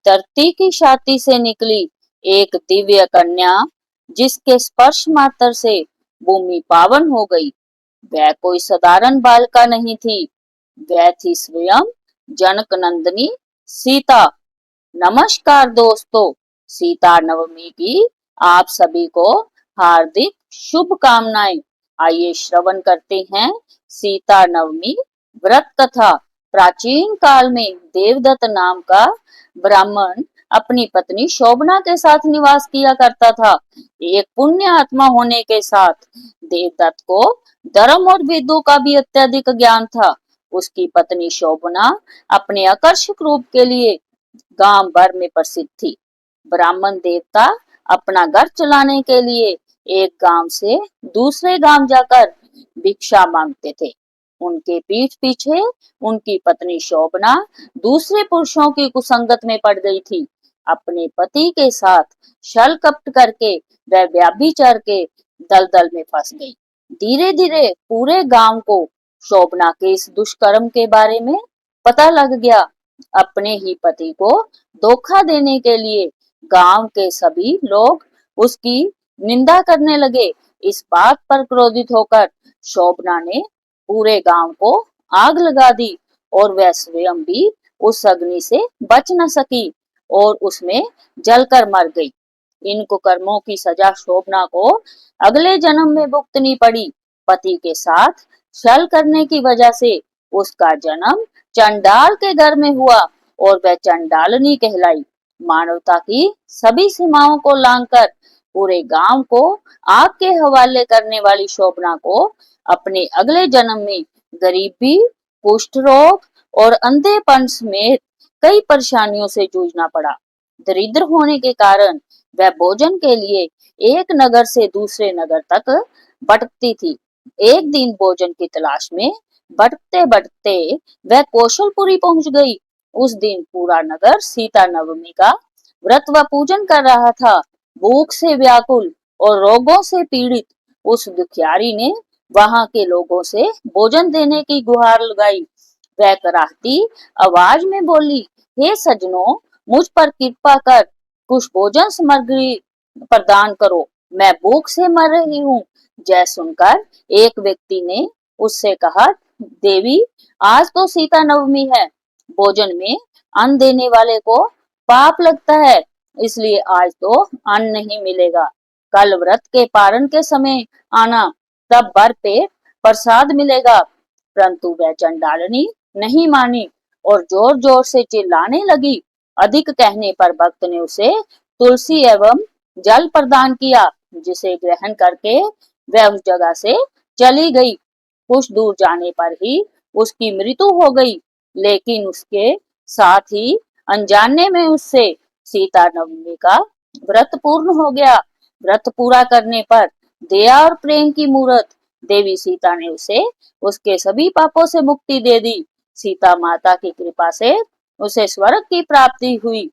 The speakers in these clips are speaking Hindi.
धरती की छाती से निकली एक दिव्य कन्या, जिसके स्पर्श मात्र से भूमि पावन हो गई। वह कोई साधारण बालिका नहीं थी, वह थी स्वयं जनक नंदिनी सीता। नमस्कार दोस्तों, सीता नवमी की आप सभी को हार्दिक शुभकामनाएं। आइए श्रवण करते हैं सीता नवमी व्रत कथा। प्राचीन काल में देवदत्त नाम का ब्राह्मण अपनी पत्नी शोभना के साथ निवास किया करता था। एक पुण्य आत्मा होने के साथ देवदत्त को धर्म और वेदों का भी अत्यधिक ज्ञान था। उसकी पत्नी शोभना अपने आकर्षक रूप के लिए गांव भर में प्रसिद्ध थी। ब्राह्मण देवता अपना घर चलाने के लिए एक गांव से दूसरे गांव जाकर भिक्षा मांगते थे। उनके पीठ पीछे उनकी पत्नी शोभना दूसरे पुरुषों की कुसंगत में पड़ गई थी। अपने पति के साथ छल कपट करके वह व्यभिचार के दलदल में फंस गई। धीरे धीरे पूरे गांव को शोभना के इस दुष्कर्म के बारे में पता लग गया। अपने ही पति को धोखा देने के लिए गांव के सभी लोग उसकी निंदा करने लगे। इस बात पर क्रोधित होकर शोभना ने पूरे गांव को आग लगा दी और वह स्वयं भी उस अग्नि से बच न सकी और उसमें जलकर मर गई। इन कुकर्मों की सजा शोभना को अगले जन्म में भुगतनी पड़ी। पति के साथ छल करने की वजह से उसका जन्म चंडाल के घर में हुआ और वह चंडालनी कहलाई। मानवता की सभी सीमाओं को लांघकर पूरे गांव को आग के हवाले करने वाली शोभना को अपने अगले जन्म में गरीबी, कुष्ठ रोग और अंधेपन समेत कई परेशानियों से जूझना पड़ा। दरिद्र होने के कारण वह भोजन के लिए एक नगर से दूसरे नगर तक भटकती थी। एक दिन भोजन की तलाश में भटकते भटकते वह कौशलपुरी पहुंच गई। उस दिन पूरा नगर सीता नवमी का व्रत व पूजन कर रहा था। भूख से व्याकुल और रोगों से पीड़ित उस दुखियारी ने वहां के लोगों से भोजन देने की गुहार लगाई। वह कराहती आवाज में बोली, हे सज्जनों, मुझ पर कृपा कर कुछ भोजन सामग्री प्रदान करो, मैं भूख से मर रही हूँ। जय सुनकर एक व्यक्ति ने उससे कहा, देवी, आज तो सीता नवमी है, भोजन में अन्न देने वाले को पाप लगता है, इसलिए आज तो अन्न नहीं मिलेगा। कल व्रत के पारण के समय आना, तब भर पेट प्रसाद मिलेगा। परंतु वह चंडालनी नहीं मानी और जोर जोर से चिल्लाने लगी। अधिक कहने पर भक्त ने उसे तुलसी एवं जल प्रदान किया, जिसे ग्रहण करके वह उस जगह से चली गई। कुछ दूर जाने पर ही उसकी मृत्यु हो गई, लेकिन उसके साथ ही अनजाने में उससे सीता नवमी का व्रत पूर्ण हो गया। व्रत पूरा करने पर दया और प्रेम की मूर्त देवी सीता ने उसे उसके सभी पापों से मुक्ति दे दी। सीता माता की कृपा से उसे स्वर्ग की प्राप्ति हुई,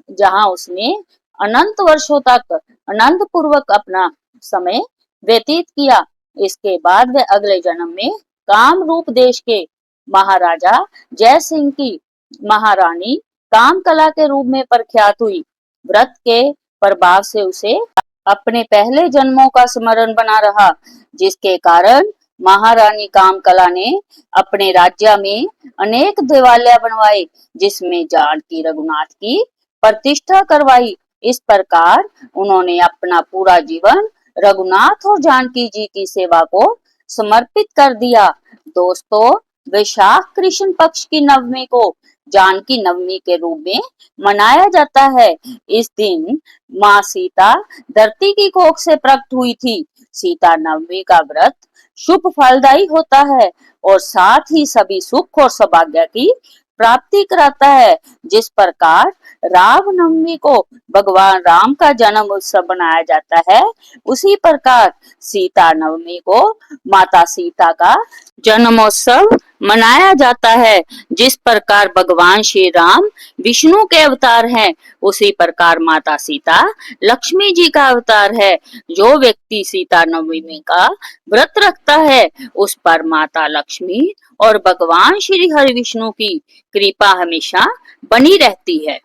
जहां उसने अनंत वर्षों तक आनंद पूर्वक अपना समय व्यतीत किया। इसके बाद वह अगले जन्म में कामरूप देश के महाराजा जय सिंह की महारानी कामकला के रूप में प्रख्यात हुई। व्रत के प्रभाव से उसे अपने पहले जन्मों का स्मरण बना रहा, जिसके कारण महारानी कामकला ने अपने राज्य में अनेक देवालय बनवाए, जिसमें जानकी रघुनाथ की प्रतिष्ठा करवाई। इस प्रकार उन्होंने अपना पूरा जीवन रघुनाथ और जानकी जी की सेवा को समर्पित कर दिया। दोस्तों, वैशाख कृष्ण पक्ष की नवमी को जानकी नवमी के रूप में मनाया जाता है। इस दिन माँ सीता धरती की कोख से प्रकट हुई थी। सीता नवमी का व्रत शुभ फलदायी होता है और साथ ही सभी सुख और सौभाग्य की प्राप्ति कराता है। जिस प्रकार राम नवमी को भगवान राम का जन्म उत्सव मनाया जाता है, उसी प्रकार सीता नवमी को माता सीता का जन्मोत्सव मनाया जाता है। जिस प्रकार भगवान श्री राम विष्णु के अवतार हैं, उसी प्रकार माता सीता लक्ष्मी जी का अवतार है। जो व्यक्ति सीता नवमी का व्रत रखता है, उस पर माता लक्ष्मी और भगवान श्री हरि विष्णु की कृपा हमेशा बनी रहती है।